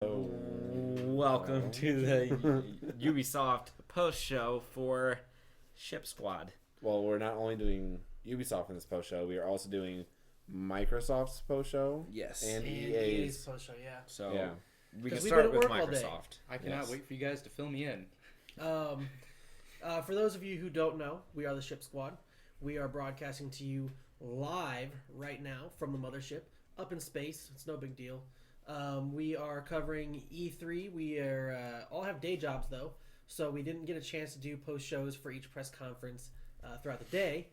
Welcome to the Ubisoft post show for Ship Squad. Well, we're not only doing Ubisoft in this post show, we are also doing Microsoft's post show. Yes. And EA's EA's. post show, yeah. So Yeah. we can 'Cause we've start been at with work all day. Microsoft. I cannot Yes. wait for you guys to fill me in. For those of you who don't know, we are the Ship Squad. We are broadcasting to you live right now from the mothership up in space. It's no big deal. We are covering E3. We are all have day jobs though, so we didn't get a chance to do post shows for each press conference throughout the day.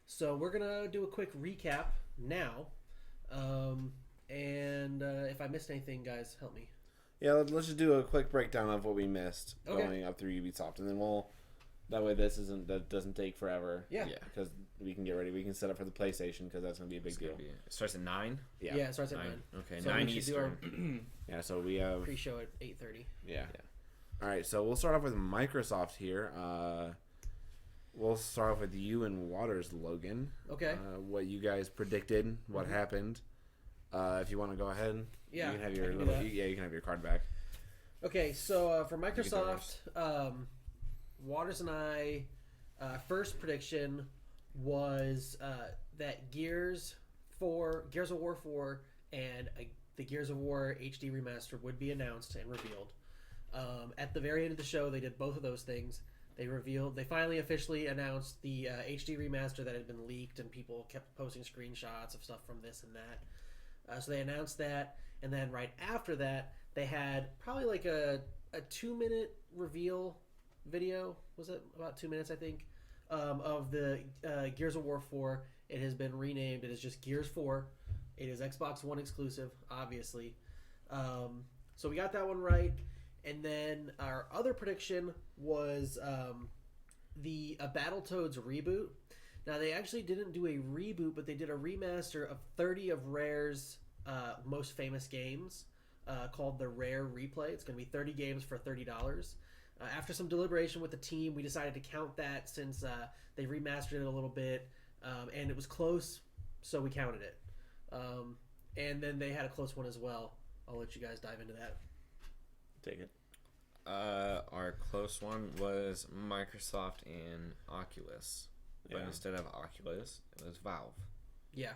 So we're gonna do a quick recap now. If I missed anything, guys, help me. Yeah, let's just do a quick breakdown of what we missed Okay. going up through Ubisoft, and then that way that doesn't take forever. Yeah. Because we can get ready. We can set up for the PlayStation because that's gonna be a big It's deal. gonna be, it starts at 9? Yeah. Yeah, it starts at 9. 9. Okay, So 9 we should do our Eastern. Yeah. So we have. pre-show at 8:30. Yeah. All right. So we'll start off with Microsoft here. We'll start off with you and Waters, Logan. Okay. What you guys predicted, what happened. If you want to go ahead, Yeah, you can have I your can do little, that. you can have your card back. Okay, so for do Microsoft, Waters and I, first prediction was that Gears of War 4, and the Gears of War HD remaster would be announced and revealed. At the very end of the show, they did both of those things. They finally officially announced the HD remaster that had been leaked, and people kept posting screenshots of stuff from this and that. So they announced that, and then right after that, they had probably like a 2-minute reveal video. Was it about 2 minutes, I think, of the Gears of War 4. It has been renamed. It is just Gears 4. It is Xbox One exclusive, obviously. So we got that one right. And then our other prediction was the Battletoads reboot. Now, they actually didn't do a reboot, but they did a remaster of 30 of Rare's most famous games called the Rare Replay. It's going to be 30 games for $30. After some deliberation with the team, we decided to count that since they remastered it a little bit, and it was close, so we counted it. And then they had a close one as well. I'll let you guys dive into that. Take it. Our close one was Microsoft and Oculus. But Yeah. instead of Oculus, it was Valve. Yeah.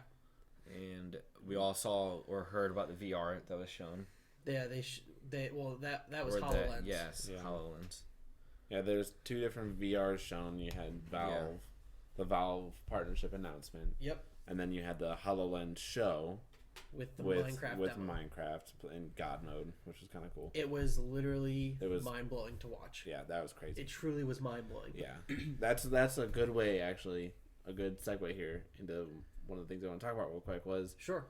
And we all saw or heard about the VR that was shown. Yeah, that was Or HoloLens. Yes, Yeah. HoloLens. Yeah, there's two different VRs shown. You had Valve, the Valve partnership announcement, Yep. and then you had the HoloLens show With the with Minecraft demo. Minecraft in God mode, which was kind of cool. It was literally It was- mind blowing to watch. Yeah, that was crazy. It truly was mind blowing. Yeah, that's a good way, actually, a good segue here into one of the things I want to talk about real quick was Sure.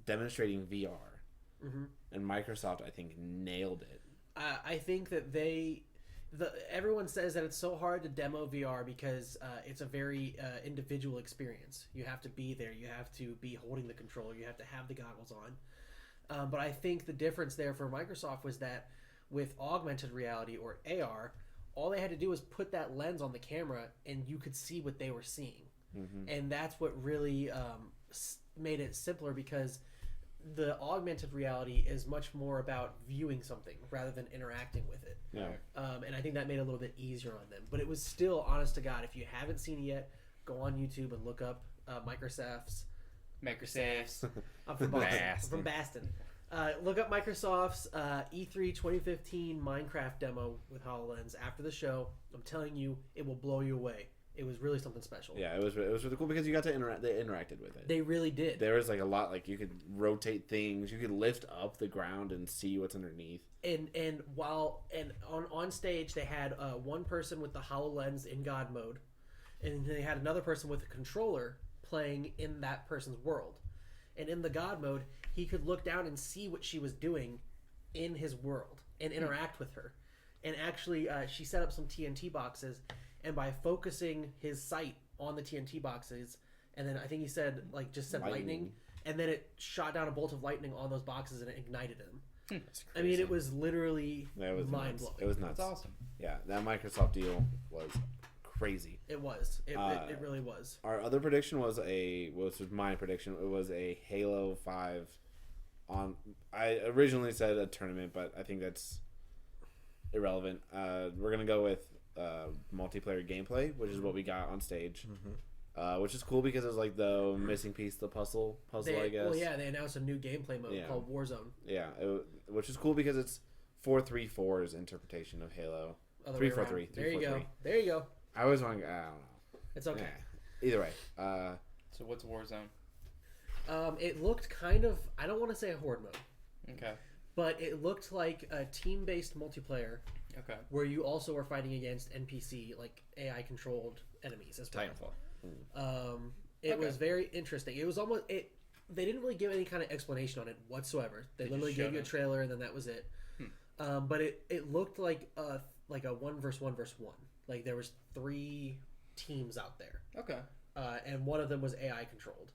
demonstrating VR, Mm-hmm. and Microsoft I think nailed it. I think that everyone says that it's so hard to demo VR because it's a very individual experience. You have to be there. You have to be holding the controller. You have to have the goggles on. But I think the difference there for Microsoft was that with augmented reality or AR, all they had to do was put that lens on the camera and you could see what they were seeing. Mm-hmm. And that's what really made it simpler because the augmented reality is much more about viewing something rather than interacting with it. Yeah, And I think that made it a little bit easier on them. But it was still, honest to God, if you haven't seen it yet, go on YouTube and look up Microsoft's. I'm from Boston. I'm from Boston. Look up Microsoft's E3 2015 Minecraft demo with HoloLens after the show. I'm telling you, it will blow you away. It was really something special. yeah, it was really cool because you got to interact. They interacted with it. They really did. There was like a lot, like you could rotate things, you could lift up the ground and see what's underneath. And on stage they had one person with the HoloLens in God mode, and they had another person with a controller playing in that person's world. And in the God mode, he could look down and see what she was doing in his world and interact with her. And actually, she set up some TNT boxes, and by focusing his sight on the TNT boxes, and then I think he said lightning, and then it shot down a bolt of lightning on those boxes and it ignited him. I mean, it was literally mind blowing. It was nuts. That's awesome. Yeah, that Microsoft deal was crazy. It was. It really was. Our other prediction was my prediction. It was a Halo 5 on. I originally said a tournament, but I think that's irrelevant. We're gonna go with multiplayer gameplay, which is what we got on stage, which is cool because it's like the missing piece, the puzzle, I guess. Well, yeah, they announced a new gameplay mode called Warzone. Yeah, which is cool because it's 4-3-4's interpretation of Halo. 3-4-3. There you go. There you go. I always want. I don't know. It's okay. Yeah. Either way. So what's Warzone? It looked kind of. I don't want to say a horde mode. Okay. But it looked like a team-based multiplayer. Okay. Where you also are fighting against NPC, like AI-controlled enemies as well. Titanfall. It was very interesting. It was almost it. They didn't really give any kind of explanation on it whatsoever. They literally gave you a trailer and then that was it. But it looked like a 1v1 versus 1. Like there was 3 teams out there. Okay. And one of them was AI controlled.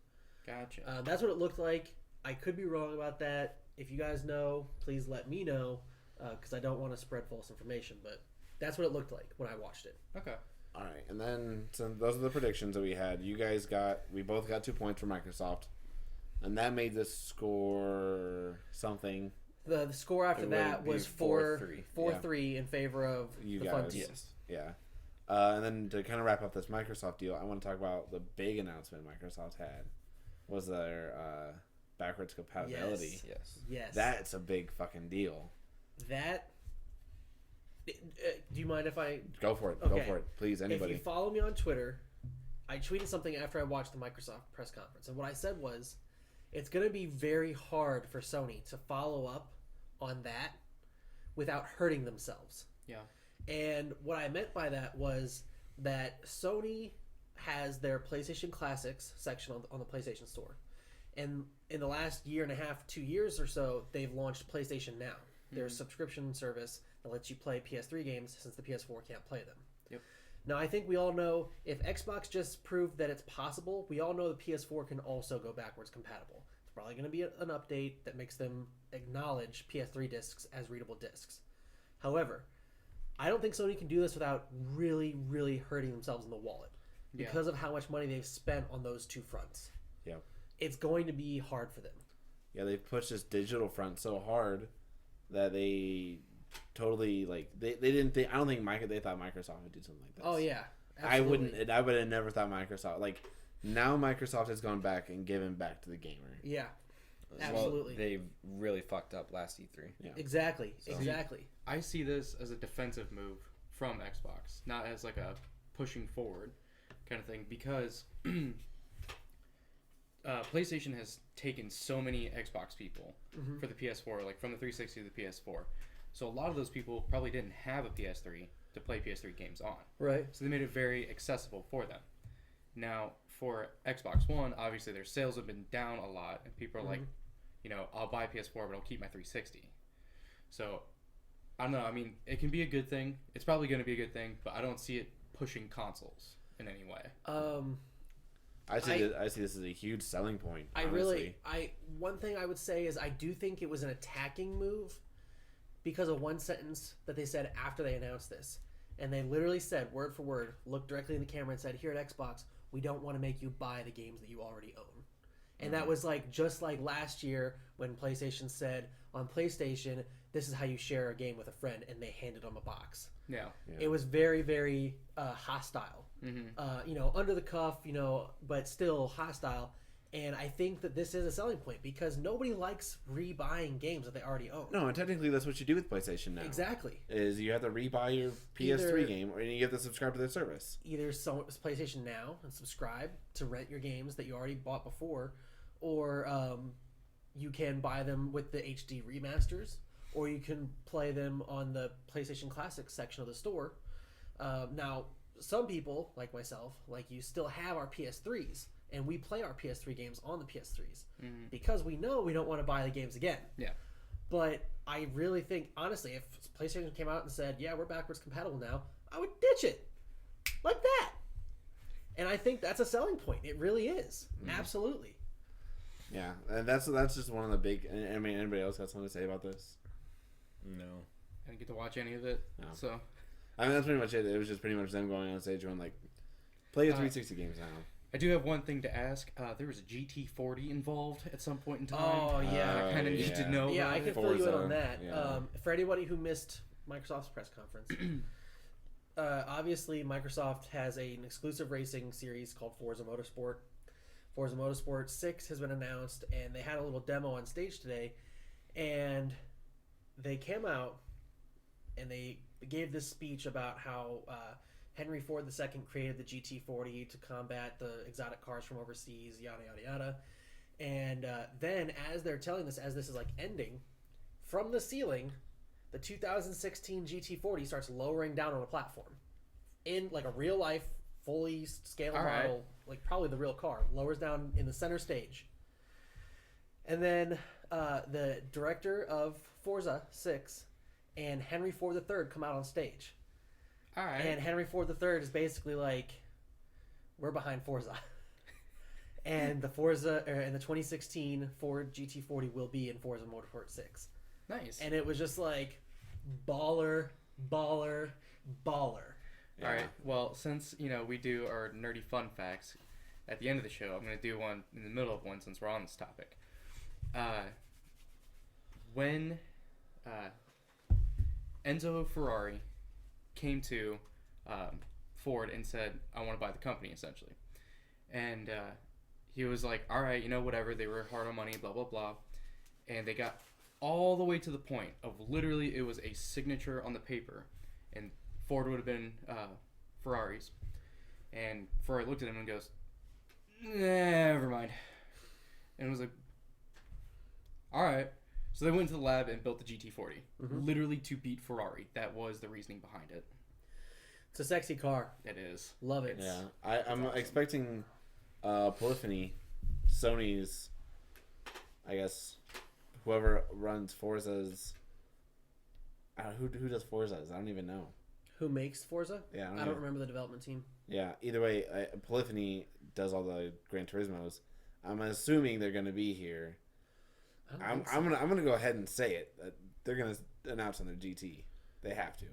Gotcha. That's what it looked like. I could be wrong about that. If you guys know, please let me know, because I don't want to spread false information. But that's what it looked like when I watched it. Okay. All right, and then so those are the predictions that we had. We both got 2 points for Microsoft, and that made the score something. The score after that was 4-3 4-3 in favor of You the guys. fun team. Yes. Yeah. And then to kind of wrap up this Microsoft deal, I want to talk about the big announcement Microsoft had was their backwards compatibility. Yes. That's a big fucking deal. That. Do you mind if I Go for it. Okay. Go for it. Please, anybody. If you follow me on Twitter, I tweeted something after I watched the Microsoft press conference, and what I said was, it's going to be very hard for Sony to follow up on that without hurting themselves. Yeah. And what I meant by that was that Sony has their PlayStation Classics section on the PlayStation Store. And in the last year and a half, 2 years or so, they've launched PlayStation Now, their subscription service that lets you play PS3 games since the PS4 can't play them. Yep. Now, I think we all know, if Xbox just proved that it's possible, we all know the PS4 can also go backwards compatible. It's probably going to be an update that makes them acknowledge PS3 discs as readable discs. However, I don't think Sony can do this without really, really hurting themselves in the wallet because of how much money they've spent on those two fronts. Yeah. It's going to be hard for them. Yeah, they've pushed this digital front so hard that they totally they didn't think. I don't think they thought Microsoft would do something like this. Oh yeah, absolutely. I would have never thought Microsoft now Microsoft has gone back and given back to the gamer. Yeah, absolutely. Well, they really fucked up last E3. Yeah. Exactly. I see this as a defensive move from Xbox, not as like a pushing forward kind of thing, because PlayStation has taken so many Xbox people for the PS4, like from the 360 to the PS4. So a lot of those people probably didn't have a PS3 to play PS3 games on. Right. So they made it very accessible for them. Now, for Xbox One, obviously their sales have been down a lot, and people are like, I'll buy PS4, but I'll keep my 360. So, I don't know. I mean, it can be a good thing. It's probably going to be a good thing, but I don't see it pushing consoles in any way. I see this as a huge selling point. One thing I would say is I do think it was an attacking move because of one sentence that they said after they announced this. And they literally said, word for word, looked directly in the camera and said, here at Xbox, we don't want to make you buy the games that you already own. And that was just like last year when PlayStation said on PlayStation, this is how you share a game with a friend, and they handed them a box. Yeah. It was very, very hostile. Under the cuff, but still hostile. And I think that this is a selling point because nobody likes rebuying games that they already own. No, and technically that's what you do with PlayStation now. Exactly. Is you have to rebuy your PS3 game, or you have to subscribe to their service. Either PlayStation Now and subscribe to rent your games that you already bought before, or you can buy them with the HD remasters, or you can play them on the PlayStation Classics section of the store. Now, some people, like myself, like you, still have our PS3s, and we play our PS3 games on the PS3s because we know we don't want to buy the games again. Yeah. But I really think, honestly, if PlayStation came out and said, yeah, we're backwards compatible now, I would ditch it. Like that. And I think that's a selling point. It really is. Absolutely. Yeah, and that's just one of the big. I mean, anybody else got something to say about this? No. I didn't get to watch any of it. No. So I mean, that's pretty much it. It was just pretty much them going on stage going play your 360 games now. I do have one thing to ask. There was a GT40 involved at some point in time. Oh, yeah. I kind of need to know. Yeah, I about can it. fill you in Forza, on that. yeah. For anybody who missed Microsoft's press conference, obviously Microsoft has an exclusive racing series called Forza Motorsport. Forza Motorsport 6 has been announced, and they had a little demo on stage today, and they came out and they gave this speech about how Henry Ford II created the GT40 to combat the exotic cars from overseas, yada yada yada. And then, as they're telling this, as this is like ending, from the ceiling, the 2016 GT40 starts lowering down on a platform in like a real life, fully scale All right. model, like probably the real car, lowers down in the center stage. And then the director of Forza 6 and Henry Ford III come out on stage. All right. And Henry Ford III is basically like, we're behind Forza. And the and the 2016 Ford GT40 will be in Forza Motorsport 6. Nice. And it was just like baller, baller, baller. Yeah. All right. Well, since we do our nerdy fun facts at the end of the show, I'm gonna do one in the middle of one since we're on this topic. When Enzo Ferrari came to Ford and said, "I want to buy the company," essentially, and he was like, "All right, whatever." They were hard on money, blah blah blah, and they got all the way to the point of literally it was a signature on the paper, and Ford would have been Ferrari's, and Ferrari looked at him and goes, "Never mind," and was like, "All right." So they went to the lab and built the GT40, literally to beat Ferrari. That was the reasoning behind it. It's a sexy car. It is. Love it. Yeah, I'm expecting Polyphony, Sony's, I guess, whoever runs Forza's. Who does Forza's? I don't even know. Who makes Forza? Yeah, I don't remember the development team. Yeah, either way, Polyphony does all the Gran Turismos. I'm assuming they're going to be here. I'm gonna go ahead and say it. That they're gonna announce on their GT. They have to.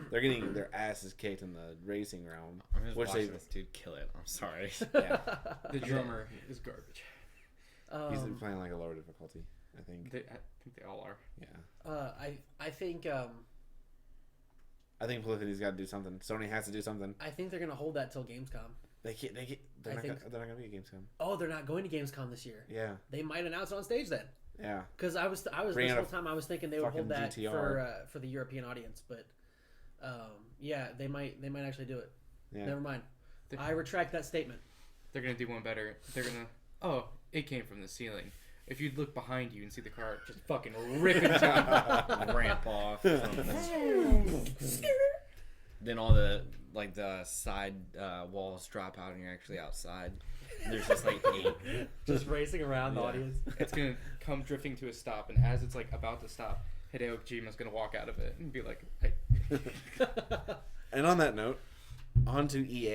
They're getting their asses kicked in the racing realm. I'm just Which watching they- this dude kill it. I'm sorry. Yeah, The drummer is garbage. he's playing like a lower difficulty. I think. I think they all are. Yeah, I think I think Polyphony's got to do something. Sony has to do something. I think they're gonna hold that till Gamescom. They're not gonna be at Gamescom. Oh, they're not going to Gamescom this year. Yeah, They might announce it on stage then. yeah. Because I was Bring this out whole a time I was thinking they would hold fucking that GTR. for the European audience, but yeah, they might actually do it. Yeah. Never mind. They- I retract that statement. They're gonna do one better. They're gonna. Oh, it came from the ceiling. If you look behind you and see the car just fucking ripping down. Ramp off. Then all the side walls drop out and you're actually outside. There's just like 8. Just racing around the Yeah. audience. It's gonna come drifting to a stop, and as it's like about to stop, Hideo Kojima's gonna walk out of it and be like, "Hey." And on that note, on to EA.